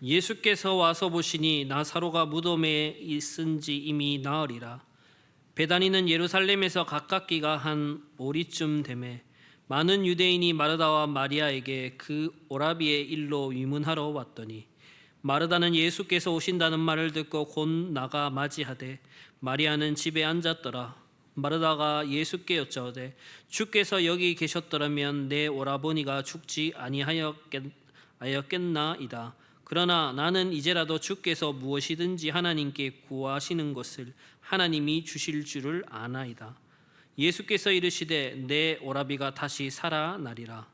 예수께서 와서 보시니 나사로가 무덤에 있은지 이미 나으리라. 베다니는 예루살렘에서 가깝기가 한 오리쯤 되매 많은 유대인이 마르다와 마리아에게 그 오라비의 일로 위문하러 왔더니 마르다는 예수께서 오신다는 말을 듣고 곧 나가 맞이하되 마리아는 집에 앉았더라. 마르다가 예수께 여짜오되 주께서 여기 계셨더라면 내 오라버니가 죽지 아니하였겠나이다. 그러나 나는 이제라도 주께서 무엇이든지 하나님께 구하시는 것을 하나님이 주실 줄을 아나이다. 예수께서 이르시되 내 오라비가 다시 살아나리라.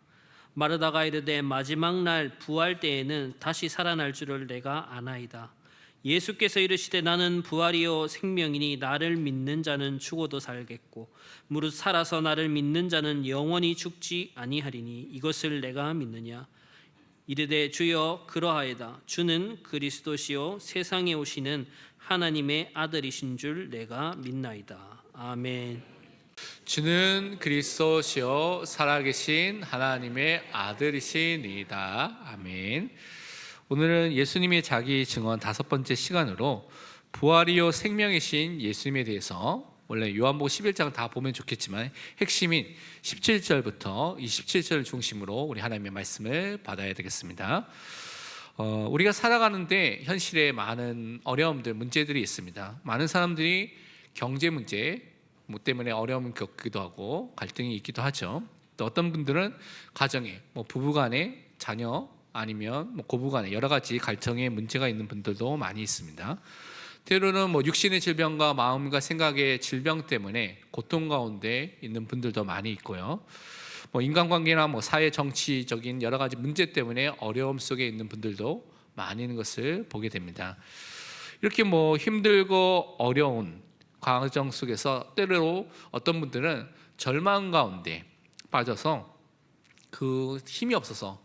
마르다가 이르되 마지막 날 부활 때에는 다시 살아날 줄을 내가 아나이다. 예수께서 이르시되 나는 부활이요 생명이니 나를 믿는 자는 죽어도 살겠고 무릇 살아서 나를 믿는 자는 영원히 죽지 아니하리니 이것을 내가 믿느냐. 이르되 주여 그러하이다. 주는 그리스도시요 세상에 오시는 하나님의 아들이신 줄 내가 믿나이다. 아멘. 주는 그리스도시요 살아계신 하나님의 아들이시니이다. 아멘. 오늘은 예수님의 자기 증언 5번째 시간으로 부활이요 생명이신 예수님에 대해서, 원래 요한복음 11장 다 보면 좋겠지만 핵심인 17절부터 27절을 중심으로 우리 하나님의 말씀을 받아야 되겠습니다. 우리가 살아가는데 현실에 많은 어려움들, 문제들이 있습니다. 많은 사람들이 경제 문제 때문에 어려움을 겪기도 하고 갈등이 있기도 하죠. 또 어떤 분들은 가정에 부부간에 자녀 아니면 고부간에 여러 가지 갈등의 문제가 있는 분들도 많이 있습니다. 때로는 육신의 질병과 마음과 생각의 질병 때문에 고통 가운데 있는 분들도 많이 있고요. 인간관계나 사회 정치적인 여러 가지 문제 때문에 어려움 속에 있는 분들도 많이 있는 것을 보게 됩니다. 이렇게 힘들고 어려운 과정 속에서 때로 어떤 분들은 절망 가운데 빠져서 그 힘이 없어서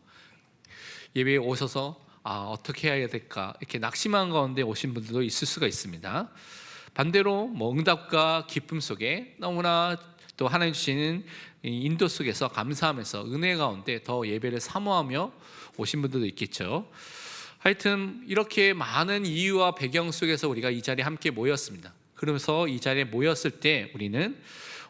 예배에 오셔서 어떻게 해야 될까 이렇게 낙심한 가운데 오신 분들도 있을 수가 있습니다. 반대로 응답과 기쁨 속에 너무나 또 하나님 주시는 인도 속에서 감사하면서 은혜 가운데 더 예배를 사모하며 오신 분들도 있겠죠. 하여튼 이렇게 많은 이유와 배경 속에서 우리가 이 자리에 함께 모였습니다. 그러면서 이 자리에 모였을 때 우리는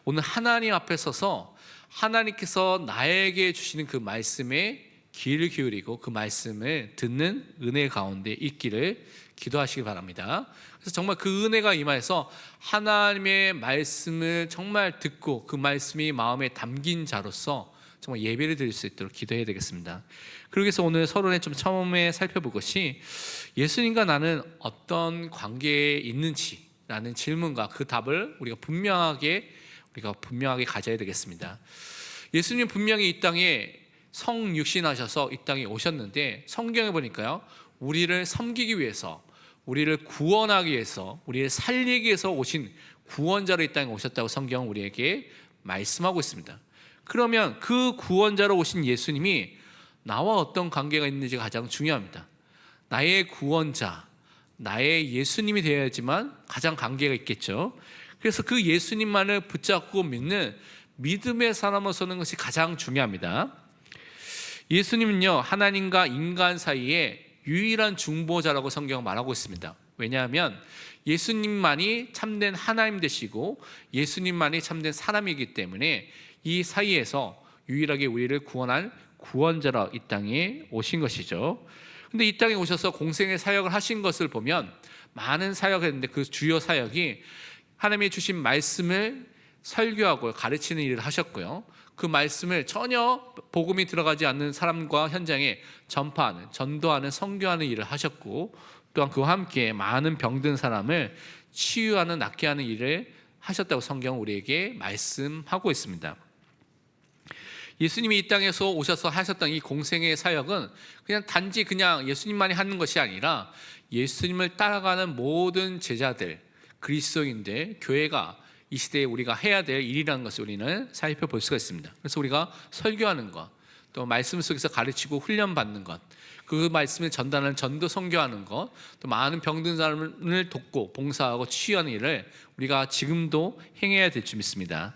오늘 하나님 앞에 서서 하나님께서 나에게 주시는 그 말씀에 귀를 기울이고 그 말씀을 듣는 은혜 가운데 있기를 기도하시기 바랍니다. 그래서 정말 그 은혜가 임하여서 하나님의 말씀을 정말 듣고 그 말씀이 마음에 담긴 자로서 정말 예배를 드릴 수 있도록 기도해야 되겠습니다. 그러기 위해서 오늘 서론에 좀 처음에 살펴볼 것이 예수님과 나는 어떤 관계에 있는지라는 질문과 그 답을 우리가 분명하게 가져야 되겠습니다. 예수님 분명히 이 땅에 성육신하셔서 이 땅에 오셨는데 성경에 보니까요, 우리를 섬기기 위해서, 우리를 구원하기 위해서, 우리를 살리기 위해서 오신 구원자로 이 땅에 오셨다고 성경은 우리에게 말씀하고 있습니다. 그러면 그 구원자로 오신 예수님이 나와 어떤 관계가 있는지가 가장 중요합니다. 나의 구원자, 나의 예수님이 되어야지만 가장 관계가 있겠죠. 그래서 그 예수님만을 붙잡고 믿는 믿음의 사람으로 서는 것이 가장 중요합니다. 예수님은요, 하나님과 인간 사이에 유일한 중보자라고 성경은 말하고 있습니다. 왜냐하면 예수님만이 참된 하나님 되시고 예수님만이 참된 사람이기 때문에 이 사이에서 유일하게 우리를 구원할 구원자라 이 땅에 오신 것이죠. 근데 이 땅에 오셔서 공생의 사역을 하신 것을 보면 많은 사역을 했는데 그 주요 사역이 하나님이 주신 말씀을 설교하고 가르치는 일을 하셨고요. 그 말씀을 전혀 복음이 들어가지 않는 사람과 현장에 전파하는, 전도하는, 선교하는 일을 하셨고, 또한 그와 함께 많은 병든 사람을 치유하는, 낫게 하는 일을 하셨다고 성경은 우리에게 말씀하고 있습니다. 예수님이 이 땅에서 오셔서 하셨던 이 공생의 사역은 단지 예수님만이 하는 것이 아니라 예수님을 따라가는 모든 제자들, 그리스도인들, 교회가 이 시대에 우리가 해야 될 일이라는 것을 우리는 살펴볼 수가 있습니다. 그래서 우리가 설교하는 것, 또 말씀 속에서 가르치고 훈련받는 것, 그 말씀을 전달하는 전도 선교하는 것, 또 많은 병든 사람을 돕고 봉사하고 치유하는 일을 우리가 지금도 행해야 될 줄 믿습니다.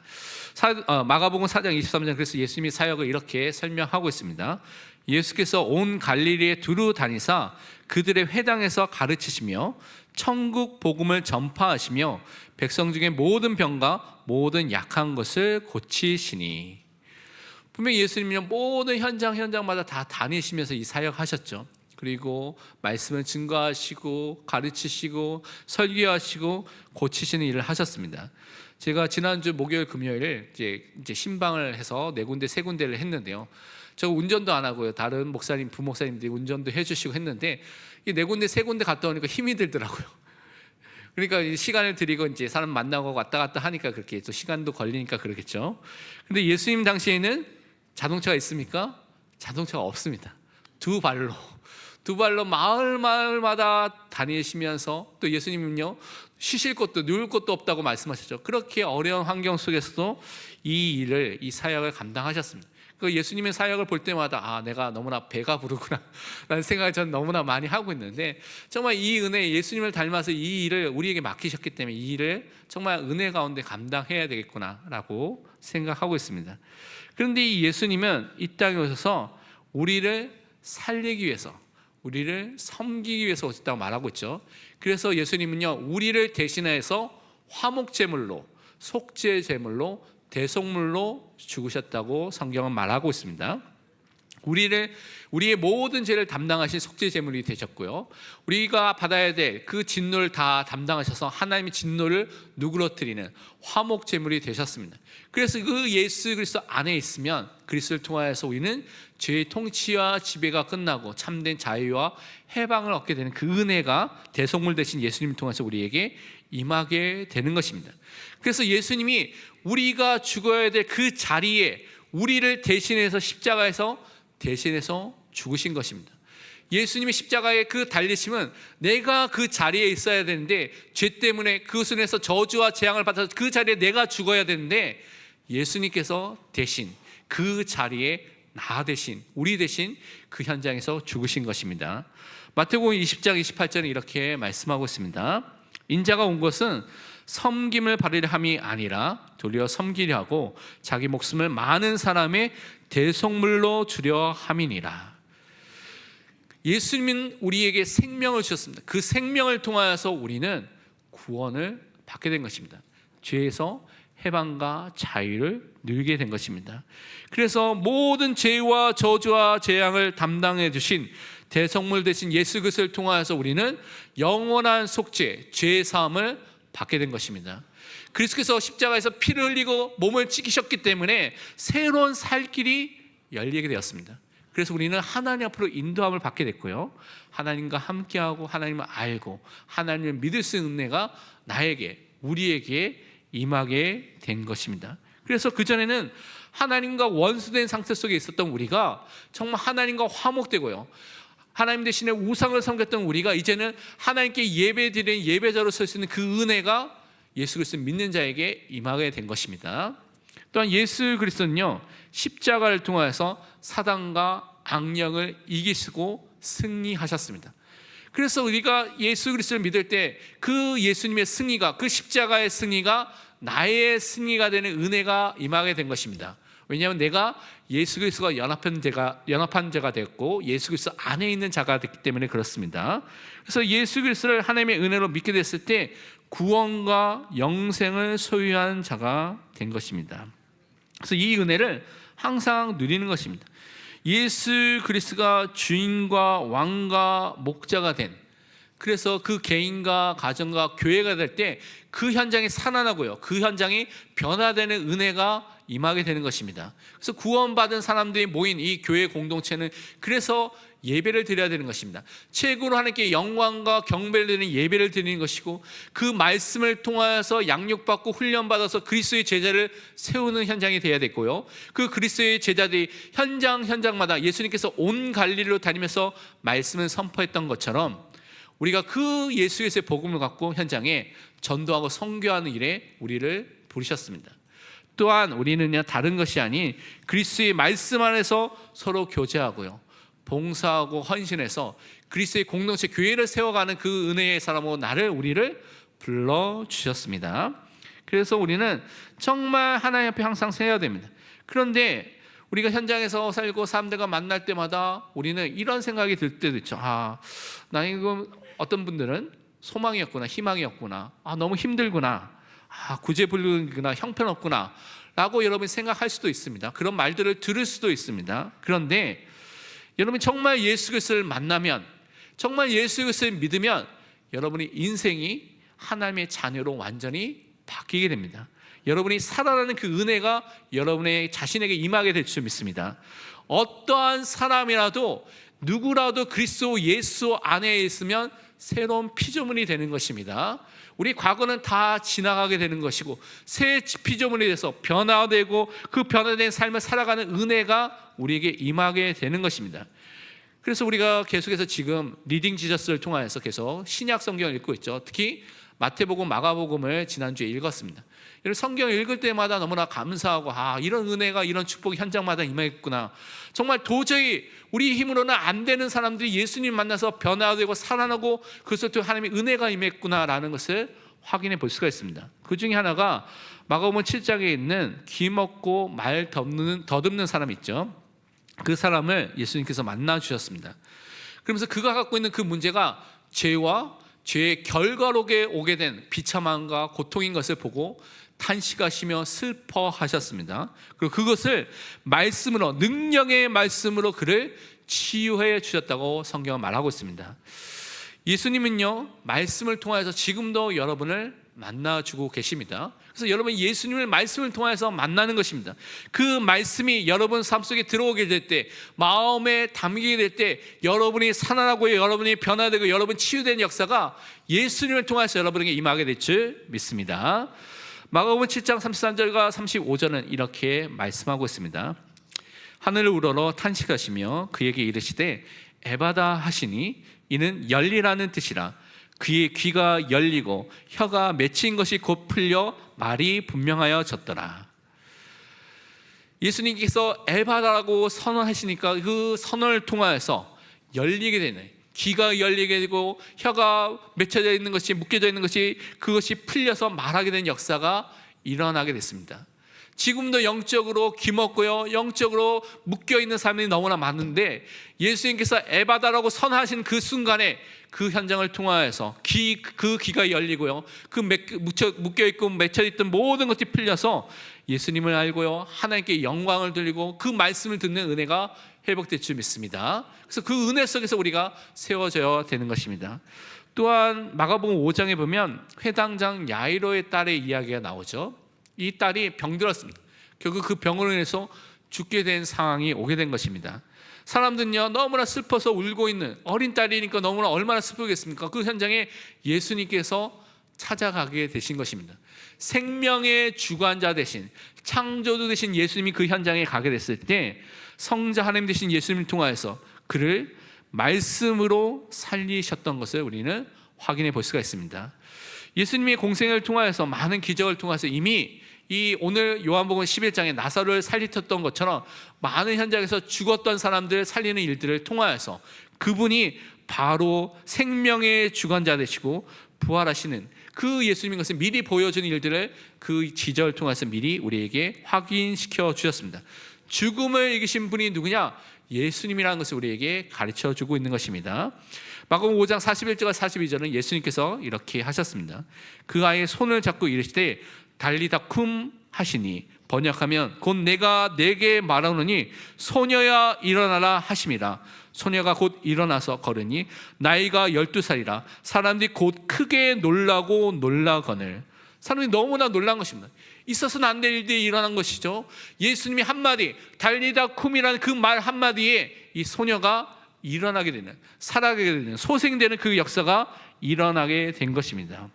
마가복음 4장 23절, 그래서 예수님이 사역을 이렇게 설명하고 있습니다. 예수께서 온 갈릴리에 두루 다니사 그들의 회당에서 가르치시며 천국 복음을 전파하시며 백성 중에 모든 병과 모든 약한 것을 고치시니. 분명히 예수님은 모든 현장마다 다 다니시면서 이 사역하셨죠. 그리고 말씀을 증거하시고 가르치시고 설교하시고 고치시는 일을 하셨습니다. 제가 지난주 목요일 금요일 이제 신방을 해서 4군데 3군데를 했는데요. 저 운전도 안 하고요. 다른 목사님, 부목사님들이 운전도 해주시고 했는데 이 4군데 3군데 갔다 오니까 힘이 들더라고요. 그러니까 시간을 들이고 이제 사람 만나고 왔다 갔다 하니까 그렇게 또 시간도 걸리니까 그러겠죠. 근데 예수님 당시에는 자동차가 있습니까? 자동차가 없습니다. 두 발로 마을마다 다니시면서, 또 예수님은요 쉬실 곳도 누울 곳도 없다고 말씀하셨죠. 그렇게 어려운 환경 속에서도 이 사역을 감당하셨습니다. 그 예수님의 사역을 볼 때마다 내가 너무나 배가 부르구나 라는 생각을 저는 너무나 많이 하고 있는데, 정말 이 은혜, 예수님을 닮아서 이 일을 우리에게 맡기셨기 때문에 이 일을 정말 은혜 가운데 감당해야 되겠구나 라고 생각하고 있습니다. 그런데 이 예수님은 이 땅에 오셔서 우리를 살리기 위해서, 우리를 섬기기 위해서 오셨다고 말하고 있죠. 그래서 예수님은요 우리를 대신해서 화목제물로, 속죄제물로, 대속물로 죽으셨다고 성경은 말하고 있습니다. 우리의 모든 죄를 담당하신 속죄제물이 되셨고요, 우리가 받아야 될 그 진노를 다 담당하셔서 하나님의 진노를 누그러뜨리는 화목제물이 되셨습니다. 그래서 그 예수 그리스도 안에 있으면 그리스도를 통하여서 우리는 죄의 통치와 지배가 끝나고 참된 자유와 해방을 얻게 되는 그 은혜가 대속물 되신 예수님을 통해서 우리에게 임하게 되는 것입니다. 그래서 예수님이 우리가 죽어야 될 그 자리에 우리를 대신해서 십자가에서 대신해서 죽으신 것입니다. 예수님의 십자가의 그 달리심은 내가 그 자리에 있어야 되는데, 죄 때문에 그것을 해서 저주와 재앙을 받아서 그 자리에 내가 죽어야 되는데, 예수님께서 대신 그 자리에 나 대신, 우리 대신 그 현장에서 죽으신 것입니다. 마태복음 20장 28절에 이렇게 말씀하고 있습니다. 인자가 온 것은 섬김을 받으려 함이 아니라 도리어 섬기려 하고 자기 목숨을 많은 사람의 대속물로 주려 함이니라. 예수님은 우리에게 생명을 주셨습니다. 그 생명을 통하여서 우리는 구원을 받게 된 것입니다. 죄에서 해방과 자유를 누리게 된 것입니다. 그래서 모든 죄와 저주와 재앙을 담당해 주신 대속물 되신 예수 그리스도를 통하여서 우리는 영원한 속죄, 죄 사함을 받게 된 것입니다. 그리스도께서 십자가에서 피를 흘리고 몸을 찢기셨기 때문에 새로운 살 길이 열리게 되었습니다. 그래서 우리는 하나님 앞으로 인도함을 받게 됐고요, 하나님과 함께하고 하나님을 알고 하나님을 믿을 수 있는 은혜가 우리에게 임하게 된 것입니다. 그래서 그전에는 하나님과 원수된 상태 속에 있었던 우리가 정말 하나님과 화목되고요, 하나님 대신에 우상을 섬겼던 우리가 이제는 하나님께 예배드리는 예배자로 설 수 있는 그 은혜가 예수 그리스도 믿는 자에게 임하게 된 것입니다. 또한 예수 그리스도는요 십자가를 통해서 사단과 악령을 이기시고 승리하셨습니다. 그래서 우리가 예수 그리스도를 믿을 때 그 예수님의 승리가, 그 십자가의 승리가 나의 승리가 되는 은혜가 임하게 된 것입니다. 왜냐하면 내가 예수 그리스도가 연합한 자가 됐고 예수 그리스도 안에 있는 자가 됐기 때문에 그렇습니다. 그래서 예수 그리스도를 하나님의 은혜로 믿게 됐을 때 구원과 영생을 소유한 자가 된 것입니다. 그래서 이 은혜를 항상 누리는 것입니다. 예수 그리스도가 주인과 왕과 목자가 된, 그래서 그 개인과 가정과 교회가 될 때 그 현장이 살아나고요, 그 현장이 변화되는 은혜가 임하게 되는 것입니다. 그래서 구원받은 사람들이 모인 이 교회 공동체는 그래서 예배를 드려야 되는 것입니다. 최고로 하나님께 영광과 경배를 드리는 예배를 드리는 것이고, 그 말씀을 통하여서 양육받고 훈련받아서 그리스도의 제자를 세우는 현장이 되어야 됐고요, 그 그리스도의 제자들이 현장마다 예수님께서 온 갈릴리로 다니면서 말씀을 선포했던 것처럼 우리가 그 예수의 복음을 갖고 현장에 전도하고 선교하는 일에 우리를 부르셨습니다. 또한 우리는요 다른 것이 아닌 그리스도의 말씀 안에서 서로 교제하고요, 봉사하고 헌신해서 그리스도의 공동체 교회를 세워가는 그 은혜의 사람으로 우리를 불러주셨습니다. 그래서 우리는 정말 하나님 앞에 항상 서야 됩니다. 그런데 우리가 현장에서 살고 사람들과 만날 때마다 우리는 이런 생각이 들 때도 있죠. 나 이거 어떤 분들은 소망이었구나, 희망이었구나, 너무 힘들구나, 구제불능이구나, 형편없구나 라고 여러분이 생각할 수도 있습니다. 그런 말들을 들을 수도 있습니다. 그런데 여러분이 정말 예수 그리스도를 만나면, 정말 예수 그리스도를 믿으면 여러분이 인생이 하나님의 자녀로 완전히 바뀌게 됩니다. 여러분이 살아나는 그 은혜가 여러분의 자신에게 임하게 될 줄 믿습니다. 어떠한 사람이라도 누구라도 그리스도 예수 안에 있으면 새로운 피조물이 되는 것입니다. 우리 과거는 다 지나가게 되는 것이고 새 피조물이 돼서 변화되고 그 변화된 삶을 살아가는 은혜가 우리에게 임하게 되는 것입니다. 그래서 우리가 계속해서 지금 리딩 지저스를 통하여서 계속 신약 성경을 읽고 있죠. 특히 마태복음, 마가복음을 지난주에 읽었습니다. 여러분 성경을 읽을 때마다 너무나 감사하고 이런 은혜가 이런 축복이 현장마다 임했구나. 정말 도저히 우리 힘으로는 안 되는 사람들이 예수님 만나서 변화되고 살아나고 그것을 통해 하나님의 은혜가 임했구나라는 것을 확인해 볼 수가 있습니다. 그 중에 하나가 마가복음 7장에 있는 귀 먹고 말 더듬는 사람 있죠. 그 사람을 예수님께서 만나 주셨습니다. 그러면서 그가 갖고 있는 그 문제가 죄와 죄의 결과로 오게 된 비참함과 고통인 것을 보고 탄식하시며 슬퍼하셨습니다. 그리고 그것을 말씀으로, 능력의 말씀으로 그를 치유해 주셨다고 성경은 말하고 있습니다. 예수님은요, 말씀을 통해서 지금도 여러분을 만나주고 계십니다. 그래서 여러분 예수님을 말씀을 통해서 만나는 것입니다. 그 말씀이 여러분 삶 속에 들어오게 될 때, 마음에 담기게 될 때 여러분이 살아나고 여러분이 변화되고 여러분 치유된 역사가 예수님을 통해서 여러분에게 임하게 될 줄 믿습니다. 마가복음 7장 33절과 35절은 이렇게 말씀하고 있습니다. 하늘을 우러러 탄식하시며 그에게 이르시되 에바다 하시니 이는 열리라는 뜻이라. 그의 귀가 열리고 혀가 맺힌 것이 곧 풀려 말이 분명하여 졌더라. 예수님께서 에바다라고 선언하시니까 그 선언을 통하여서 열리게 되는, 귀가 열리게 되고 혀가 맺혀져 있는 것이, 묶여져 있는 것이, 그것이 풀려서 말하게 된 역사가 일어나게 됐습니다. 지금도 영적으로 귀먹고요, 영적으로 묶여있는 사람이 너무나 많은데 예수님께서 에바다라고 선하신 그 순간에 그 현장을 통하여서 그 귀가 열리고요, 그 묶여있고 맺혀있던 모든 것이 풀려서 예수님을 알고요, 하나님께 영광을 돌리고 그 말씀을 듣는 은혜가 회복될 줄 믿습니다. 그래서 그 은혜 속에서 우리가 세워져야 되는 것입니다. 또한 마가복음 5장에 보면 회당장 야이로의 딸의 이야기가 나오죠. 이 딸이 병들었습니다. 결국 그 병으로 인해서 죽게 된 상황이 오게 된 것입니다. 사람들은요, 너무나 슬퍼서 울고 있는 어린 딸이니까 너무나 얼마나 슬프겠습니까? 그 현장에 예수님께서 찾아가게 되신 것입니다. 생명의 주관자 되신, 창조주 되신 예수님이 그 현장에 가게 됐을 때 성자 하나님 되신 예수님을 통하여서 그를 말씀으로 살리셨던 것을 우리는 확인해 볼 수가 있습니다. 예수님의 공생을 통하여서 많은 기적을 통해서 이미 이 오늘 요한복음 11장에 나사로를 살리셨던 것처럼 많은 현장에서 죽었던 사람들을 살리는 일들을 통하여서 그분이 바로 생명의 주관자 되시고 부활하시는 그 예수님인 것을 미리 보여주는 일들을 그 지절을 통해서 미리 우리에게 확인시켜 주셨습니다. 죽음을 이기신 분이 누구냐? 예수님이라는 것을 우리에게 가르쳐주고 있는 것입니다. 마가복음 5장 41절과 42절은 예수님께서 이렇게 하셨습니다. 그 아이의 손을 잡고 이르시되 달리다 쿰 하시니 번역하면 곧 내가 내게 말하노니 소녀야 일어나라 하심이라. 소녀가 곧 일어나서 걸으니 나이가 12살이라. 사람들이 곧 크게 놀라고 놀라거늘. 사람들이 너무나 놀란 것입니다. 있어서는 안 될 일들이 일어난 것이죠. 예수님이 한마디 달리다 쿰이라는 그 말 한마디에 이 소녀가 일어나게 되는, 살아가게 되는, 소생되는 그 역사가 일어나게 된 것입니다.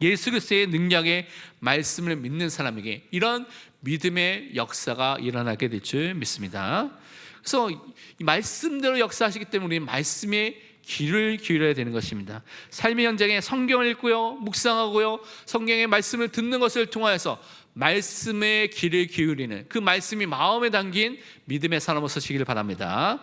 예수 그리스도의 능력의 말씀을 믿는 사람에게 이런 믿음의 역사가 일어나게 될 줄 믿습니다. 그래서 이 말씀대로 역사하시기 때문에 우리는 말씀에 귀를 기울여야 되는 것입니다. 삶의 현장에 성경을 읽고요, 묵상하고요, 성경의 말씀을 듣는 것을 통하여서 말씀에 귀를 기울이는, 그 말씀이 마음에 담긴 믿음의 사람으로 서시기를 바랍니다.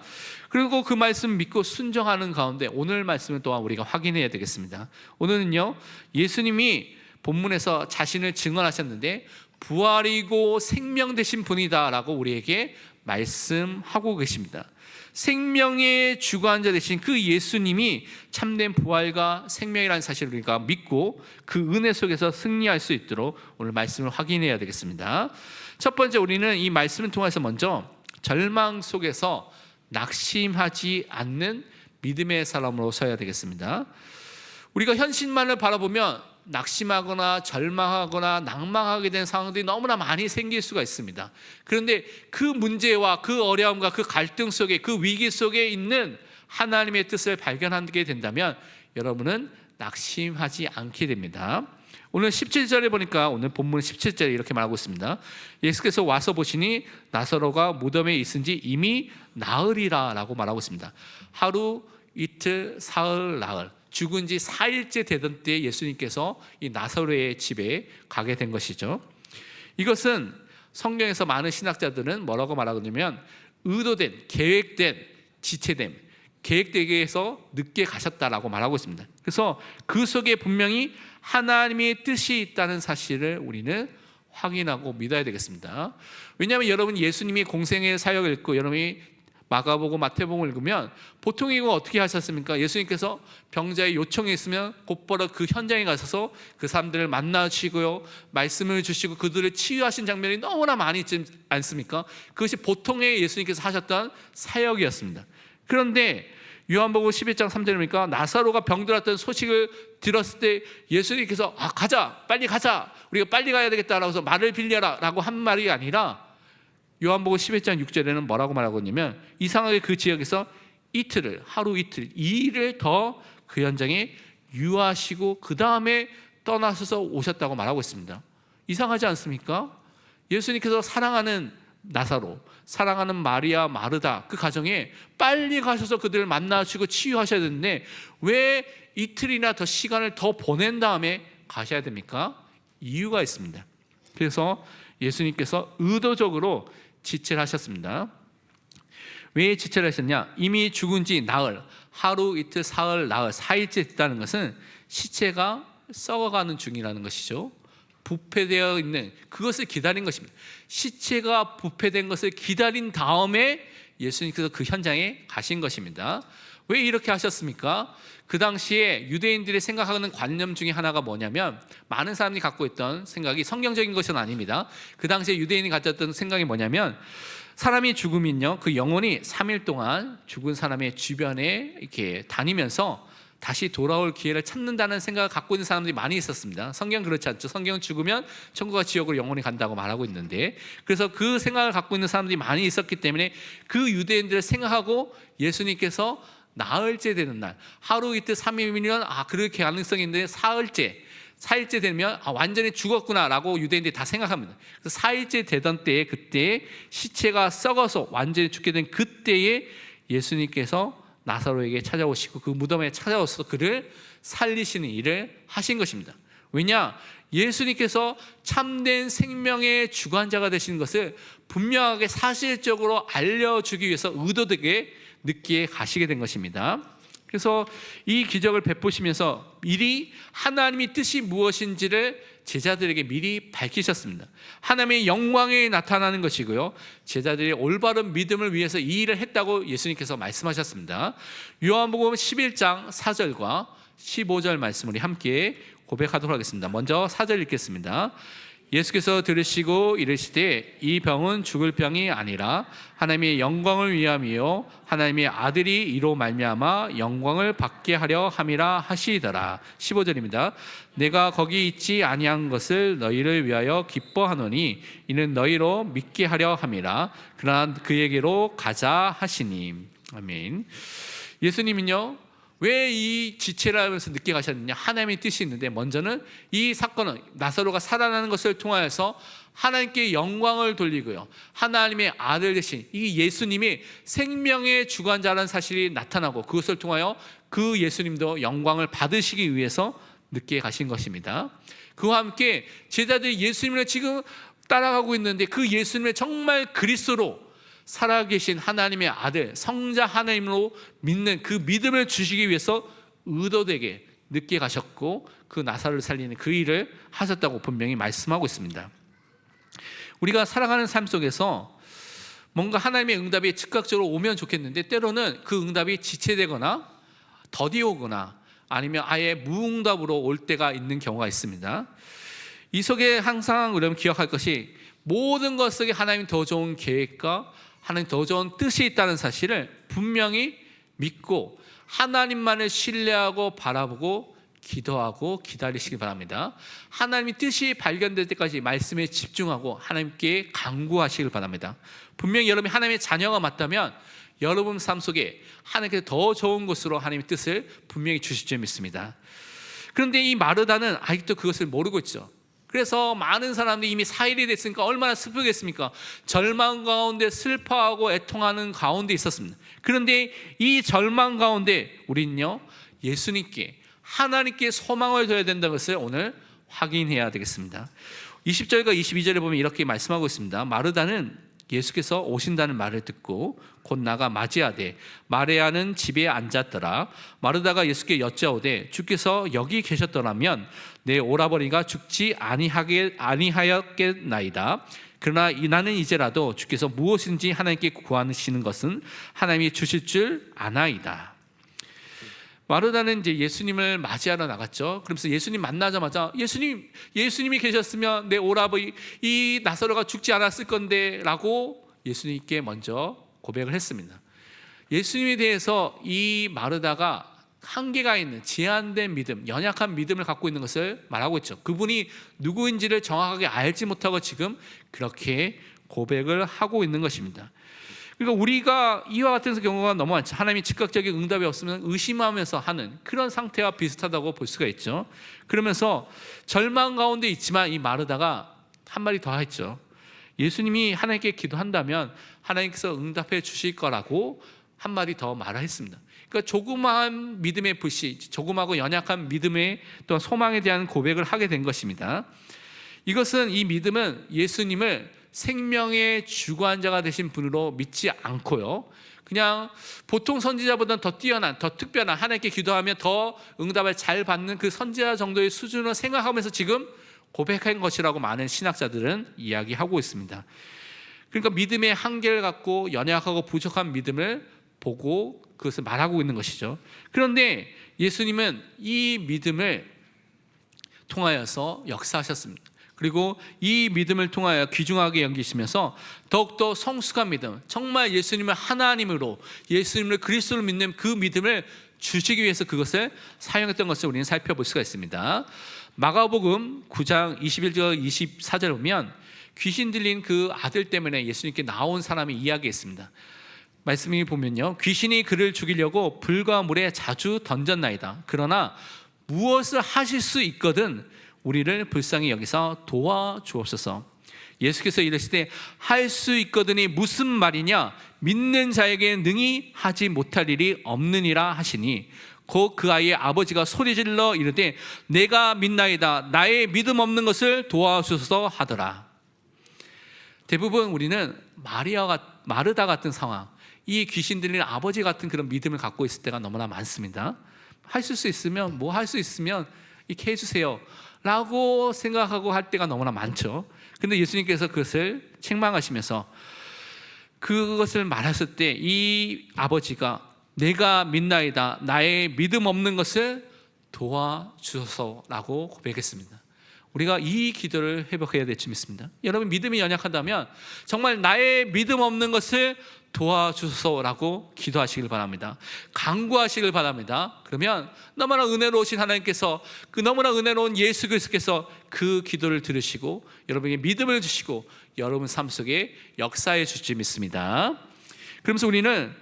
그리고 그 말씀 믿고 순종하는 가운데 오늘 말씀을 또한 우리가 확인해야 되겠습니다. 오늘은요, 예수님이 본문에서 자신을 증언하셨는데 부활이고 생명 되신 분이다 라고 우리에게 말씀하고 계십니다. 생명의 주관자 되신 그 예수님이 참된 부활과 생명이라는 사실을 우리가 믿고 그 은혜 속에서 승리할 수 있도록 오늘 말씀을 확인해야 되겠습니다. 첫 번째, 우리는 이 말씀을 통해서 먼저 절망 속에서 낙심하지 않는 믿음의 사람으로 서야 되겠습니다. 우리가 현실만을 바라보면 낙심하거나 절망하거나 낭망하게 된 상황들이 너무나 많이 생길 수가 있습니다. 그런데 그 문제와 그 어려움과 그 갈등 속에, 그 위기 속에 있는 하나님의 뜻을 발견하게 된다면 여러분은 낙심하지 않게 됩니다. 오늘 17절에 보니까, 오늘 본문 17절에 이렇게 말하고 있습니다. 예수께서 와서 보시니 나사로가 무덤에 있은지 이미 나으리라 라고 말하고 있습니다. 하루, 이틀, 사흘, 나흘, 죽은 지 4일째 되던 때 예수님께서 이 나사로의 집에 가게 된 것이죠. 이것은 성경에서 많은 신학자들은 뭐라고 말하냐면 의도된, 계획된, 지체됨, 계획되게 해서 늦게 가셨다라고 말하고 있습니다. 그래서 그 속에 분명히 하나님의 뜻이 있다는 사실을 우리는 확인하고 믿어야 되겠습니다. 왜냐하면 여러분, 예수님이 공생의 사역을 읽고 여러분이 마가복음, 마태복음을 읽으면 보통 이거 어떻게 하셨습니까? 예수님께서 병자의 요청이 있으면 곧바로 그 현장에 가셔서 그 사람들을 만나시고요, 말씀을 주시고 그들을 치유하신 장면이 너무나 많이 있지 않습니까? 그것이 보통의 예수님께서 하셨던 사역이었습니다. 그런데 요한복음 11장 3절에 보니까 나사로가 병들었던 소식을 들었을 때 예수님께서 가자, 빨리 가자, 우리가 빨리 가야 되겠다라고 해서 말을 빌려라 라고 한 말이 아니라 요한복음 11장 6절에는 뭐라고 말하고 있냐면 이상하게 그 지역에서 이틀을, 하루 이틀, 2일을 더 그 현장에 유하시고 그 다음에 떠나셔서 오셨다고 말하고 있습니다. 이상하지 않습니까? 예수님께서 사랑하는 나사로, 사랑하는 마리아, 마르다, 그 가정에 빨리 가셔서 그들을 만나시고 치유하셔야 되는데 왜 이틀이나 더 시간을 더 보낸 다음에 가셔야 됩니까? 이유가 있습니다. 그래서 예수님께서 의도적으로 지체를 하셨습니다. 왜 지체를 하셨냐? 이미 죽은 지 나흘, 하루, 이틀, 사흘, 나흘, 4일째 됐다는 것은 시체가 썩어가는 중이라는 것이죠. 부패되어 있는 그것을 기다린 것입니다. 시체가 부패된 것을 기다린 다음에 예수님께서 그 현장에 가신 것입니다. 왜 이렇게 하셨습니까? 그 당시에 유대인들이 생각하는 관념 중에 하나가 뭐냐면, 많은 사람이 갖고 있던 생각이 성경적인 것은 아닙니다. 그 당시에 유대인이 가졌던 생각이 뭐냐면, 사람이 죽으면요, 그 영혼이 3일 동안 죽은 사람의 주변에 이렇게 다니면서 다시 돌아올 기회를 찾는다는 생각을 갖고 있는 사람들이 많이 있었습니다. 성경은 그렇지 않죠. 성경은 죽으면 천국과 지옥으로 영혼이 간다고 말하고 있는데, 그래서 그 생각을 갖고 있는 사람들이 많이 있었기 때문에 그 유대인들을 생각하고 예수님께서 나흘째 되는 날, 하루 이틀 3일이면 그렇게 가능성이 있는데 사일째 되면 완전히 죽었구나 라고 유대인들이 다 생각합니다. 그래서 4일째 되던 때에, 그때 시체가 썩어서 완전히 죽게 된 그때에 예수님께서 나사로에게 찾아오시고 그 무덤에 찾아오셔서 그를 살리시는 일을 하신 것입니다. 왜냐? 예수님께서 참된 생명의 주관자가 되시는 것을 분명하게 사실적으로 알려주기 위해서 의도되게 늦게 가시게 된 것입니다. 그래서 이 기적을 베푸시면서 미리 하나님의 뜻이 무엇인지를 제자들에게 미리 밝히셨습니다. 하나님의 영광이 나타나는 것이고요, 제자들의 올바른 믿음을 위해서 이 일을 했다고 예수님께서 말씀하셨습니다. 요한복음 11장 4절과 15절 말씀 우리 함께 고백하도록 하겠습니다. 먼저 4절 읽겠습니다. 예수께서 들으시고 이르시되 이 병은 죽을 병이 아니라 하나님의 영광을 위함이요 하나님의 아들이 이로 말미암아 영광을 받게 하려 함이라 하시더라. 15절입니다. 내가 거기 있지 아니한 것을 너희를 위하여 기뻐하노니 이는 너희로 믿게 하려 함이라. 그러나 그에게로 가자 하시니. 아멘. 예수님은요, 왜 이 지체를 하면서 늦게 가셨느냐? 하나님의 뜻이 있는데, 먼저는 이 사건은 나사로가 살아나는 것을 통하여서 하나님께 영광을 돌리고요, 하나님의 아들 되신 이 예수님이 생명의 주관자라는 사실이 나타나고, 그것을 통하여 그 예수님도 영광을 받으시기 위해서 늦게 가신 것입니다. 그와 함께 제자들이 예수님을 지금 따라가고 있는데, 그 예수님을 정말 그리스도로 살아계신 하나님의 아들, 성자 하나님으로 믿는 그 믿음을 주시기 위해서 의도되게 늦게 가셨고, 그 나사로를 살리는 그 일을 하셨다고 분명히 말씀하고 있습니다. 우리가 살아가는 삶 속에서 뭔가 하나님의 응답이 즉각적으로 오면 좋겠는데 때로는 그 응답이 지체되거나 더디 오거나 아니면 아예 무응답으로 올 때가 있는 경우가 있습니다. 이 속에 항상 여러분 기억할 것이 모든 것 속에 하나님 더 좋은 계획과 하나님 더 좋은 뜻이 있다는 사실을 분명히 믿고 하나님만을 신뢰하고 바라보고 기도하고 기다리시기 바랍니다. 하나님의 뜻이 발견될 때까지 말씀에 집중하고 하나님께 간구하시길 바랍니다. 분명히 여러분이 하나님의 자녀가 맞다면 여러분 삶 속에 하나님께서 더 좋은 것으로 하나님의 뜻을 분명히 주실 줄 믿습니다. 그런데 이 마르다는 아직도 그것을 모르고 있죠. 그래서 많은 사람들이 이미 사일이 됐으니까 얼마나 슬프겠습니까? 절망 가운데 슬퍼하고 애통하는 가운데 있었습니다. 그런데 이 절망 가운데 우리는요, 예수님께 하나님께 소망을 둬야 된다는 것을 오늘 확인해야 되겠습니다. 20절과 22절에 보면 이렇게 말씀하고 있습니다. 마르다는 예수께서 오신다는 말을 듣고 곧 나가 맞이하되 마리아는 집에 앉았더라. 마르다가 예수께 여짜오되 주께서 여기 계셨더라면 내 오라버니가 죽지 아니하였겠나이다. 그러나 나는 이제라도 주께서 무엇인지 하나님께 구하시는 것은 하나님이 주실 줄 아나이다. 마르다는 이제 예수님을 맞이하러 나갔죠. 그러면서 예수님 만나자마자 예수님이 계셨으면 내 오라버니 이 나사로가 죽지 않았을 건데 라고 예수님께 먼저 고백을 했습니다. 예수님에 대해서 이 마르다가 한계가 있는 제한된 믿음, 연약한 믿음을 갖고 있는 것을 말하고 있죠. 그분이 누구인지를 정확하게 알지 못하고 지금 그렇게 고백을 하고 있는 것입니다. 그러니까 우리가 이와 같은 경우가 너무 많죠. 하나님이 즉각적인 응답이 없으면 의심하면서 하는 그런 상태와 비슷하다고 볼 수가 있죠. 그러면서 절망 가운데 있지만 이 마르다가 한마디 더 했죠. 예수님이 하나님께 기도한다면 하나님께서 응답해 주실 거라고 한마디 더 말했습니다. 그러니까 조그마한 믿음의 불씨, 조그마하고 연약한 믿음의 또 소망에 대한 고백을 하게 된 것입니다. 이것은 이 믿음은 예수님을 생명의 주관자가 되신 분으로 믿지 않고요, 그냥 보통 선지자보다는 더 뛰어난, 더 특별한, 하나님께 기도하면 더 응답을 잘 받는 그 선지자 정도의 수준으로 생각하면서 지금 고백한 것이라고 많은 신학자들은 이야기하고 있습니다. 그러니까 믿음의 한계를 갖고 연약하고 부족한 믿음을 보고 그것을 말하고 있는 것이죠. 그런데 예수님은 이 믿음을 통하여서 역사하셨습니다. 그리고 이 믿음을 통하여 귀중하게 여기시면서 더욱더 성숙한 믿음, 정말 예수님을 하나님으로, 예수님을 그리스도로 믿는 그 믿음을 주시기 위해서 그것을 사용했던 것을 우리는 살펴볼 수가 있습니다. 마가복음 9장 21절 24절 보면 귀신 들린 그 아들 때문에 예수님께 나온 사람이 이야기했습니다. 말씀이 보면요, 귀신이 그를 죽이려고 불과 물에 자주 던졌나이다. 그러나 무엇을 하실 수 있거든 우리를 불쌍히 여기서 도와주옵소서. 예수께서 이르시되 할 수 있거든이 무슨 말이냐, 믿는 자에게 능히 하지 못할 일이 없느니라 하시니 곧 그 아이의 아버지가 소리질러 이르되 내가 믿나이다, 나의 믿음 없는 것을 도와주소서 하더라. 대부분 우리는 마르다 같은 상황, 이 귀신 들린 아버지 같은 그런 믿음을 갖고 있을 때가 너무나 많습니다. 하실 수 있으면 할 수 있으면 이렇게 해주세요 라고 생각하고 할 때가 너무나 많죠. 그런데 예수님께서 그것을 책망하시면서 그것을 말했을 때 이 아버지가 내가 믿나이다, 나의 믿음 없는 것을 도와주소서라고 고백했습니다. 우리가 이 기도를 회복해야 될 줄 믿습니다. 여러분 믿음이 연약하다면 정말 나의 믿음 없는 것을 도와주소서라고 기도하시길 바랍니다. 간구하시길 바랍니다. 그러면 너무나 은혜로우신 하나님께서, 그 너무나 은혜로운 예수 그리스도께서 그 기도를 들으시고 여러분에게 믿음을 주시고 여러분 삶 속에 역사해 주실 줄 믿습니다. 그러면서 우리는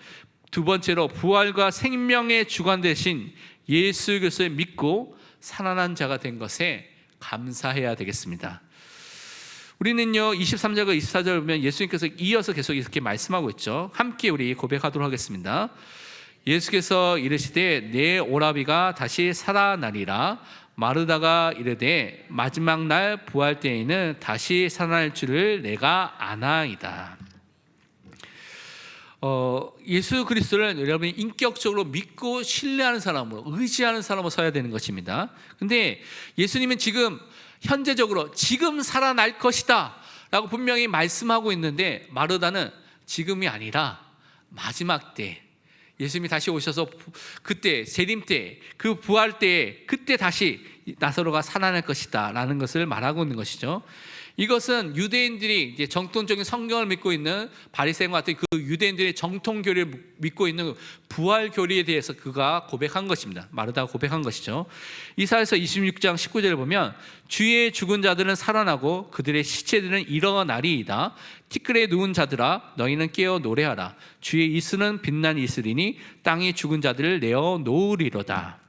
두 번째로 부활과 생명의 주관 되신 예수 그리스도를 믿고 살아난 자가 된 것에 감사해야 되겠습니다. 우리는요 23절과 24절 보면 예수님께서 이어서 계속 이렇게 말씀하고 있죠. 함께 우리 고백하도록 하겠습니다. 예수께서 이르시되 내 오라비가 다시 살아나리라. 마르다가 이르되 마지막 날 부활 때에는 다시 살아날 줄을 내가 아나이다. 예수 그리스도를 여러분이 인격적으로 믿고 신뢰하는 사람으로, 의지하는 사람으로 서야 되는 것입니다. 근데 예수님은 지금 현재적으로 지금 살아날 것이다 라고 분명히 말씀하고 있는데 마르다는 지금이 아니라 마지막 때 예수님이 다시 오셔서 그때 재림 때 그 부활 때에 그때 다시 나사로가 살아날 것이다 라는 것을 말하고 있는 것이죠. 이것은 유대인들이 이제 정통적인 성경을 믿고 있는 바리새인과 같은 그 유대인들의 정통 교리를 믿고 있는 부활 교리에 대해서 그가 고백한 것입니다. 마르다가 고백한 것이죠. 이사야서 26장 19절을 보면 주의 죽은 자들은 살아나고 그들의 시체들은 일어나리이다. 티끌에 누운 자들아 너희는 깨어 노래하라. 주의 이슬은 빛난 이슬이니 땅이 죽은 자들을 내어 놓으리로다.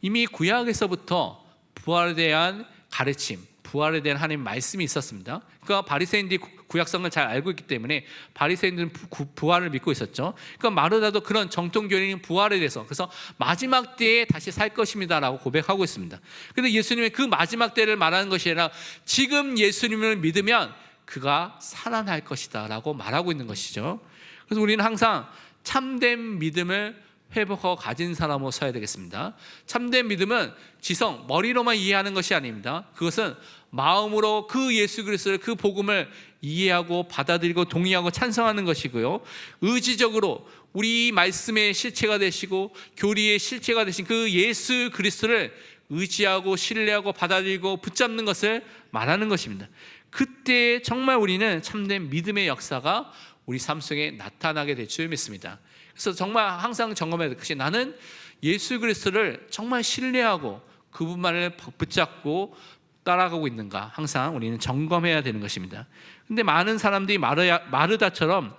이미 구약에서부터 부활에 대한 가르침, 부활에 대한 하나님의 말씀이 있었습니다. 그러니까 바리새인들이 구약성을 잘 알고 있기 때문에 바리새인들은 부활을 믿고 있었죠. 그러니까 마르다도 그런 정통 교리인 부활에 대해서 그래서 마지막 때에 다시 살 것입니다라고 고백하고 있습니다. 그런데 예수님의 그 마지막 때를 말하는 것이 아니라 지금 예수님을 믿으면 그가 살아날 것이다라고 말하고 있는 것이죠. 그래서 우리는 항상 참된 믿음을 회복하고 가진 사람으로 서야 되겠습니다. 참된 믿음은 지성, 머리로만 이해하는 것이 아닙니다. 그것은 마음으로 그 예수 그리스도를 그 복음을 이해하고 받아들이고 동의하고 찬성하는 것이고요. 의지적으로 우리 말씀의 실체가 되시고 교리의 실체가 되신 그 예수 그리스도를 의지하고 신뢰하고 받아들이고 붙잡는 것을 말하는 것입니다. 그때 정말 우리는 참된 믿음의 역사가 우리 삶 속에 나타나게 될 줄 믿습니다. 그래서 정말 항상 점검해야 될 것이 나는 예수 그리스도를 정말 신뢰하고 그분만을 붙잡고 따라가고 있는가 항상 우리는 점검해야 되는 것입니다. 근데 많은 사람들이 마르다처럼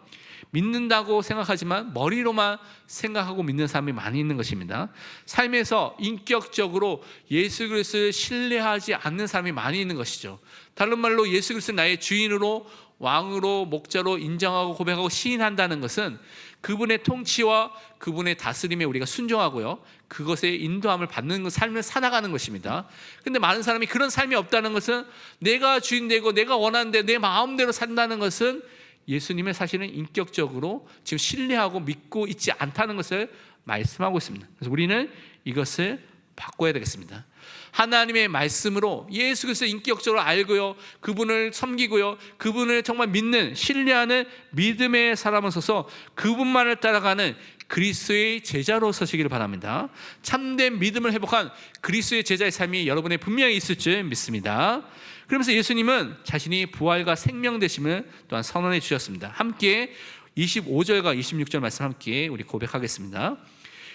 믿는다고 생각하지만 머리로만 생각하고 믿는 사람이 많이 있는 것입니다. 삶에서 인격적으로 예수 그리스도를 신뢰하지 않는 사람이 많이 있는 것이죠. 다른 말로 예수 그리스도를 나의 주인으로 왕으로 목자로 인정하고 고백하고 시인한다는 것은 그분의 통치와 그분의 다스림에 우리가 순종하고요, 그것에 인도함을 받는 삶을 살아가는 것입니다. 근데 많은 사람이 그런 삶이 없다는 것은 내가 주인 되고 내가 원하는 데 내 마음대로 산다는 것은 예수님의 사실은 인격적으로 지금 신뢰하고 믿고 있지 않다는 것을 말씀하고 있습니다. 그래서 우리는 이것을 바꿔야 되겠습니다. 하나님의 말씀으로 예수 그리스도 인격적으로 알고요, 그분을 섬기고요, 그분을 정말 믿는 신뢰하는 믿음의 사람을 서서 그분만을 따라가는 그리스도의 제자로 서시기를 바랍니다. 참된 믿음을 회복한 그리스도의 제자의 삶이 여러분의 분명히 있을 줄 믿습니다. 그러면서 예수님은 자신이 부활과 생명 되심을 또한 선언해 주셨습니다. 함께 25절과 26절 말씀 함께 우리 고백하겠습니다.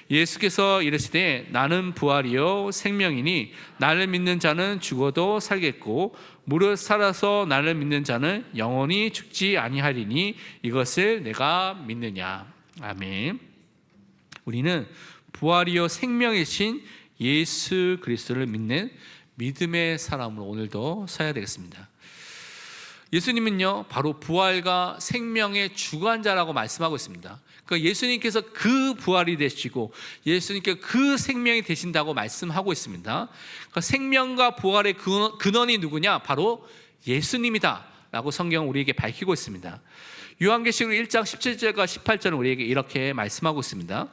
예수께서 이르시되 나는 부활이요 생명이니 나를 믿는 자는 죽어도 살겠고 무릇 살아서 나를 믿는 자는 영원히 죽지 아니하리니 이것을 내가 믿느냐. 아멘. 우리는 부활이요 생명이신 예수 그리스도를 믿는 믿음의 사람으로 오늘도 서야 되겠습니다. 예수님은요 바로 부활과 생명의 주관자라고 말씀하고 있습니다. 그러니까 예수님께서 그 부활이 되시고 예수님께서 그 생명이 되신다고 말씀하고 있습니다. 그러니까 생명과 부활의 근원이 누구냐? 바로 예수님이다 라고 성경은 우리에게 밝히고 있습니다. 요한계시록 1장 17절과 18절은 우리에게 이렇게 말씀하고 있습니다.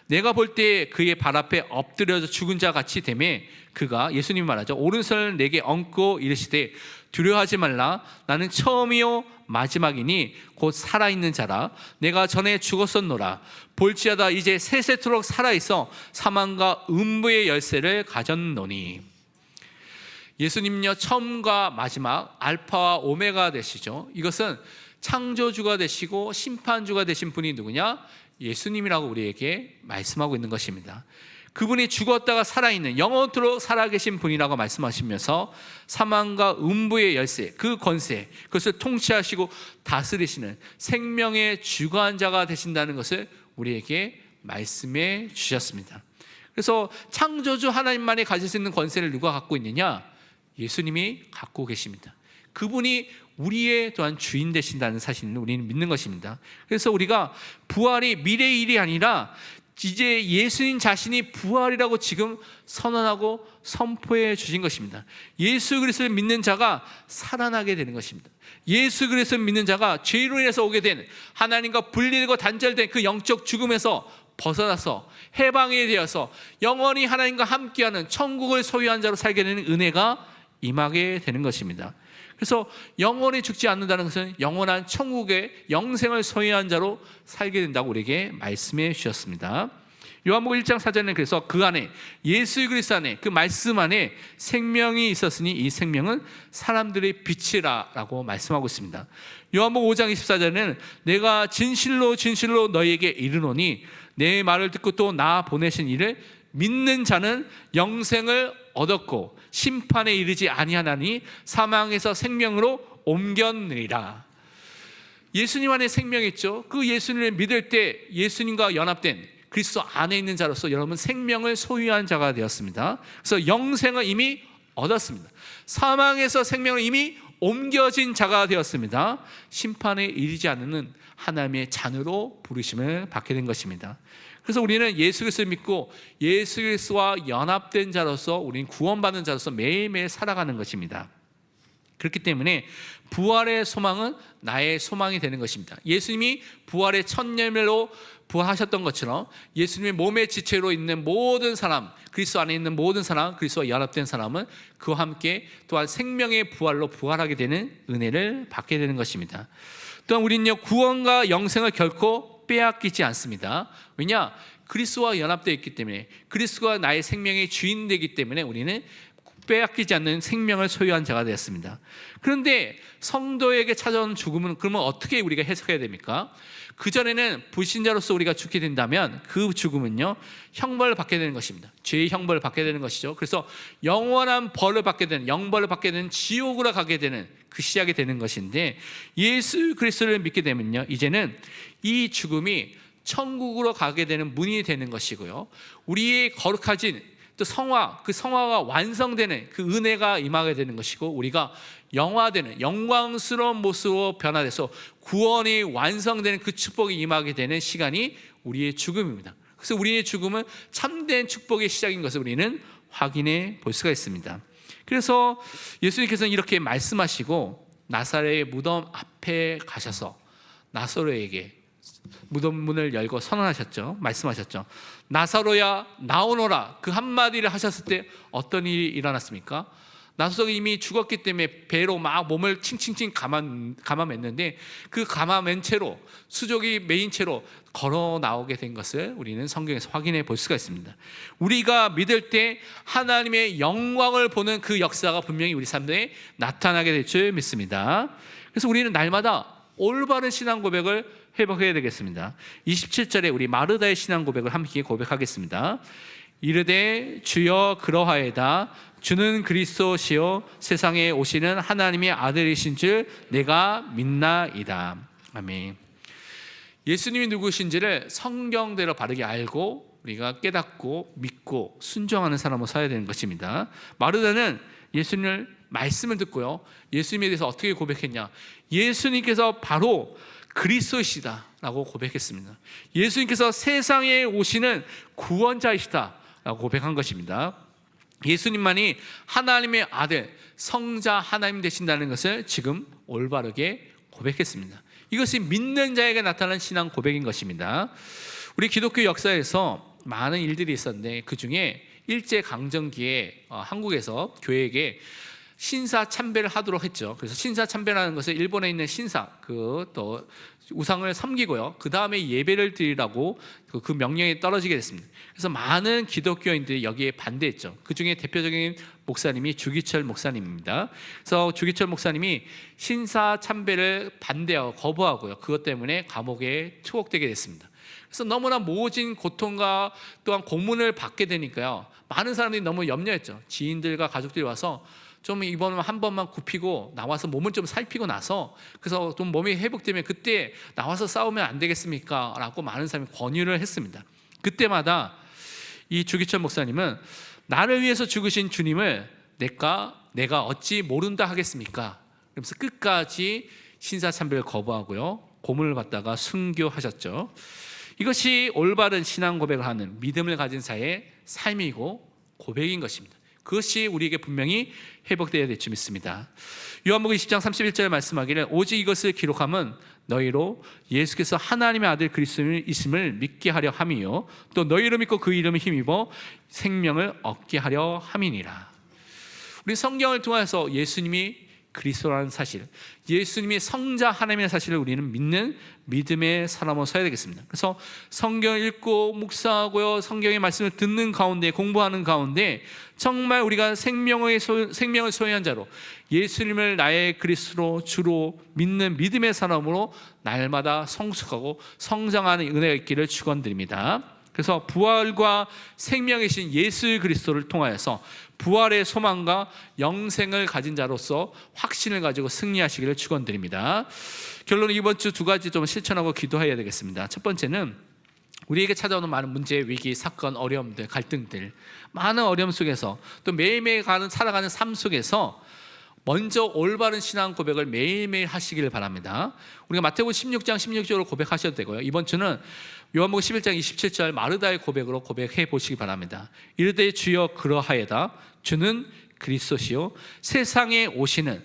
내가 볼 때 그의 발 앞에 엎드려져 죽은 자 같이 되매 그가, 예수님이 말하죠, 오른손을 내게 얹고 이르시되 두려워하지 말라. 나는 처음이요 마지막이니 곧 살아있는 자라. 내가 전에 죽었었노라. 볼지어다 이제 세세토록 살아있어 사망과 음부의 열쇠를 가졌노니. 예수님은요 처음과 마지막 알파와 오메가 되시죠. 이것은 창조주가 되시고 심판주가 되신 분이 누구냐? 예수님이라고 우리에게 말씀하고 있는 것입니다. 그분이 죽었다가 살아있는 영원토록 살아계신 분이라고 말씀하시면서 사망과 음부의 열쇠, 그 권세, 그것을 통치하시고 다스리시는 생명의 주관자가 되신다는 것을 우리에게 말씀해 주셨습니다. 그래서 창조주 하나님만이 가질 수 있는 권세를 누가 갖고 있느냐? 예수님이 갖고 계십니다. 그분이 우리의 또한 주인 되신다는 사실을 우리는 믿는 것입니다. 그래서 우리가 부활이 미래의 일이 아니라 이제 예수님 자신이 부활이라고 지금 선언하고 선포해 주신 것입니다. 예수 그리스도를 믿는 자가 살아나게 되는 것입니다. 예수 그리스도를 믿는 자가 죄로 인해서 오게 된 하나님과 분리되고 단절된 그 영적 죽음에서 벗어나서 해방이 되어서 영원히 하나님과 함께하는 천국을 소유한 자로 살게 되는 은혜가 임하게 되는 것입니다. 그래서 영원히 죽지 않는다는 것은 영원한 천국의 영생을 소유한 자로 살게 된다고 우리에게 말씀해 주셨습니다. 요한복음 1장 4절에는 그래서 그 안에 예수 그리스도 안에 그 말씀 안에 생명이 있었으니 이 생명은 사람들의 빛이라라고 말씀하고 있습니다. 요한복음 5장 24절에는 내가 진실로 진실로 너희에게 이르노니 내 말을 듣고 또 나 보내신 이를 믿는 자는 영생을 얻었고 심판에 이르지 아니하나니 사망에서 생명으로 옮겼느니라. 예수님 안에 생명이 있죠. 그 예수님을 믿을 때 예수님과 연합된 그리스도 안에 있는 자로서 여러분 생명을 소유한 자가 되었습니다. 그래서 영생을 이미 얻었습니다. 사망에서 생명을 이미 옮겨진 자가 되었습니다. 심판에 이르지 않는 하나님의 자녀로 부르심을 받게 된 것입니다. 그래서 우리는 예수 그리스도를 믿고 예수 그리스도와 연합된 자로서 우리는 구원받는 자로서 매일매일 살아가는 것입니다. 그렇기 때문에 부활의 소망은 나의 소망이 되는 것입니다. 예수님이 부활의 첫 열매로 부활하셨던 것처럼 예수님의 몸의 지체로 있는 모든 사람, 그리스도 안에 있는 모든 사람, 그리스도와 연합된 사람은 그와 함께 또한 생명의 부활로 부활하게 되는 은혜를 받게 되는 것입니다. 또한 우리는요 구원과 영생을 결코 빼앗기지 않습니다. 왜냐? 그리스도와 연합되어 있기 때문에, 그리스도가 나의 생명의 주인 되기 때문에 우리는 빼앗기지 않는 생명을 소유한 자가 되었습니다. 그런데 성도에게 찾아오는 죽음은 그러면 어떻게 우리가 해석해야 됩니까? 그전에는 불신자로서 우리가 죽게 된다면 그 죽음은요 형벌을 받게 되는 것입니다. 죄의 형벌을 받게 되는 것이죠. 그래서 영원한 벌을 받게 되는, 영벌을 받게 되는 지옥으로 가게 되는 그 시작이 되는 것인데, 예수 그리스도를 믿게 되면요 이제는 이 죽음이 천국으로 가게 되는 문이 되는 것이고요, 우리의 거룩해진 또 성화, 그 성화가 완성되는 그 은혜가 임하게 되는 것이고, 우리가 영화되는 영광스러운 모습으로 변화돼서 구원이 완성되는 그 축복이 임하게 되는 시간이 우리의 죽음입니다. 그래서 우리의 죽음은 참된 축복의 시작인 것을 우리는 확인해 볼 수가 있습니다. 그래서 예수님께서는 이렇게 말씀하시고 나사렛의 무덤 앞에 가셔서 나사로에게 무덤 문을 열고 선언하셨죠. 말씀하셨죠. 나사로야 나오너라. 그 한마디를 하셨을 때 어떤 일이 일어났습니까? 나사로가 이미 죽었기 때문에 배로 막 몸을 칭칭칭 감아맸는데 그 감아맨 채로, 수족이 메인 채로 걸어 나오게 된 것을 우리는 성경에서 확인해 볼 수가 있습니다. 우리가 믿을 때 하나님의 영광을 보는 그 역사가 분명히 우리 삶에 나타나게 될 줄 믿습니다. 그래서 우리는 날마다 올바른 신앙 고백을 회복해야 되겠습니다. 27절에 우리 마르다의 신앙 고백을 함께 고백하겠습니다. 이르되 주여 그러하에다 주는 그리스도시요 세상에 오시는 하나님의 아들이신 줄 내가 믿나이다. 아멘. 예수님이 누구신지를 성경대로 바르게 알고 우리가 깨닫고 믿고 순종하는 사람으로 살아야 되는 것입니다. 마르다는 예수님을 말씀을 듣고요, 예수님에 대해서 어떻게 고백했냐? 예수님께서 바로 그리스도이시다 라고 고백했습니다. 예수님께서 세상에 오시는 구원자이시다 라고 고백한 것입니다. 예수님만이 하나님의 아들, 성자 하나님 되신다는 것을 지금 올바르게 고백했습니다. 이것이 믿는 자에게 나타난 신앙 고백인 것입니다. 우리 기독교 역사에서 많은 일들이 있었는데 그 중에 일제강점기에 한국에서 교회에게 신사 참배를 하도록 했죠. 그래서 신사 참배라는 것은 일본에 있는 신사, 또 우상을 섬기고요, 그 다음에 예배를 드리라고 그 명령이 떨어지게 됐습니다. 그래서 많은 기독교인들이 여기에 반대했죠. 그 중에 대표적인 목사님이 주기철 목사님입니다. 그래서 주기철 목사님이 신사 참배를 반대하고 거부하고요, 그것 때문에 감옥에 투옥되게 됐습니다. 그래서 너무나 모진 고통과 또한 고문을 받게 되니까요, 많은 사람들이 너무 염려했죠. 지인들과 가족들이 와서 좀 이번 한 번만 굽히고 나와서 몸을 좀 살피고 나서, 그래서 좀 몸이 회복되면 그때 나와서 싸우면 안 되겠습니까? 라고 많은 사람이 권유를 했습니다. 그때마다 이 주기철 목사님은 나를 위해서 죽으신 주님을 내가 어찌 모른다 하겠습니까? 그러면서 끝까지 신사참배를 거부하고요, 고문을 받다가 순교하셨죠. 이것이 올바른 신앙 고백을 하는 믿음을 가진 자의 삶이고 고백인 것입니다. 그것이 우리에게 분명히 회복되어야 될 줄 믿습니다. 요한복음 20장 31절에 말씀하기를 오직 이것을 기록함은 너희로 예수께서 하나님의 아들 그리스도이심을 믿게 하려 함이요 또 너희로 믿고 그 이름을 힘입어 생명을 얻게 하려 함이니라. 우리 성경을 통해서 예수님이 그리스도라는 사실, 예수님이 성자 하나님의 사실을 우리는 믿는 믿음의 사람으로 서야 되겠습니다. 그래서 성경을 읽고 묵상하고요, 성경의 말씀을 듣는 가운데, 공부하는 가운데 정말 우리가 생명을 소유한 자로 예수님을 나의 그리스도로 주로 믿는 믿음의 사람으로 날마다 성숙하고 성장하는 은혜가 있기를 축원드립니다. 그래서 부활과 생명이신 예수 그리스도를 통하여서 부활의 소망과 영생을 가진 자로서 확신을 가지고 승리하시기를 축원드립니다. 결론은 이번 주 두 가지 좀 실천하고 기도해야 되겠습니다. 첫 번째는 우리에게 찾아오는 많은 문제, 위기, 사건, 어려움들, 갈등들, 많은 어려움 속에서 또 매일매일 살아가는 삶 속에서 먼저 올바른 신앙 고백을 매일매일 하시기를 바랍니다. 우리가 마태복음 16장 16절을 고백하셔도 되고요, 이번 주는 요한복음 11장 27절 마르다의 고백으로 고백해 보시기 바랍니다. 이르되 주여 그러하여다, 주는 그리스도시요 세상에 오시는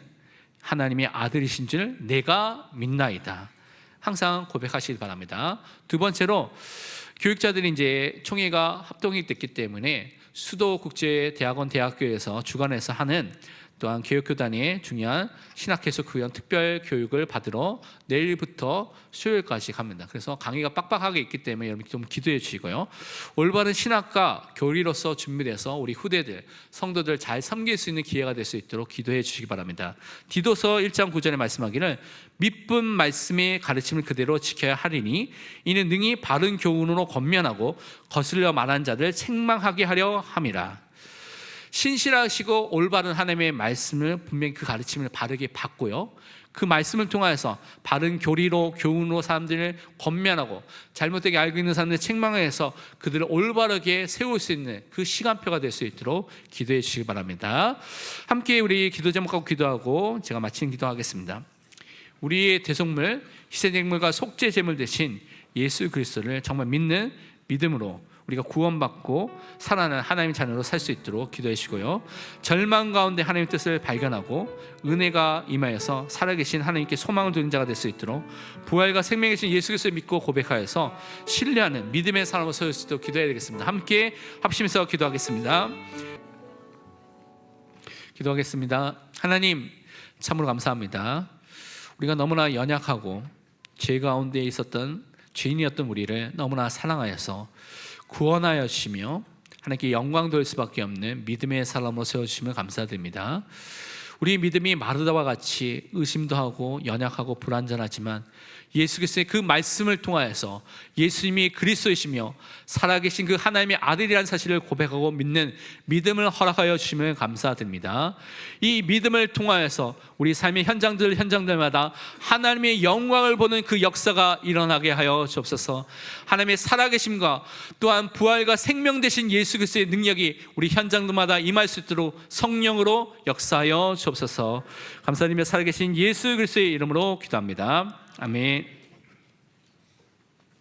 하나님의 아들이신 줄 내가 믿나이다. 항상 고백하시기 바랍니다. 두 번째로 교육자들이 이제 총회가 합동이 됐기 때문에 수도국제대학원 대학교에서 주관해서 하는 또한 교육교단의 중요한 신학개혁 특별 교육을 받으러 내일부터 수요일까지 갑니다. 그래서 강의가 빡빡하게 있기 때문에 여러분 좀 기도해 주시고요, 올바른 신학과 교리로서 준비돼서 우리 후대들, 성도들 잘 섬길 수 있는 기회가 될 수 있도록 기도해 주시기 바랍니다. 디도서 1장 9절에 말씀하기를 믿은 말씀의 가르침을 그대로 지켜야 하리니 이는 능히 바른 교훈으로 권면하고 거슬려 말한 자들 책망하게 하려 함이라. 신실하시고 올바른 하나님의 말씀을 분명히 그 가르침을 바르게 받고요, 그 말씀을 통하여서 바른 교리로 교훈으로 사람들을 권면하고 잘못되게 알고 있는 사람들을 책망해서 그들을 올바르게 세울 수 있는 그 시간표가 될 수 있도록 기도해 주시기 바랍니다. 함께 우리 기도 제목하고 기도하고 제가 마치는 기도하겠습니다. 우리의 대속물, 희생제물과 속죄제물 대신 예수 그리스도를 정말 믿는 믿음으로 우리가 구원받고 살아나는 하나님의 자녀로 살 수 있도록 기도해 주시고요, 절망 가운데 하나님의 뜻을 발견하고 은혜가 임하여서 살아계신 하나님께 소망을 두는 자가 될 수 있도록 부활과 생명이신 예수 그리스도를 믿고 고백하여서 신뢰하는 믿음의 사람으로 설 수 있도록 기도해야 되겠습니다. 함께 합심해서 기도하겠습니다. 하나님, 참으로 감사합니다. 우리가 너무나 연약하고 죄 가운데 있었던 죄인이었던 우리를 너무나 사랑하여서 구원하여 주시며 하나님께 영광 돌릴 수밖에 없는 믿음의 사람으로 세워주시면 감사드립니다. 우리 믿음이 마르다와 같이 의심도 하고 연약하고 불완전하지만 예수 그리스도의 그 말씀을 통하여서 예수님이 그리스도이시며 살아계신 그 하나님의 아들이라는 사실을 고백하고 믿는 믿음을 허락하여 주시면 감사드립니다. 이 믿음을 통하여서 우리 삶의 현장들마다 하나님의 영광을 보는 그 역사가 일어나게 하여 주옵소서. 하나님의 살아계심과 또한 부활과 생명 되신 예수 그리스도의 능력이 우리 현장들마다 임할 수 있도록 성령으로 역사하여 주옵소서. 감사드리며 살아계신 예수 그리스도의 이름으로 기도합니다. 아멘.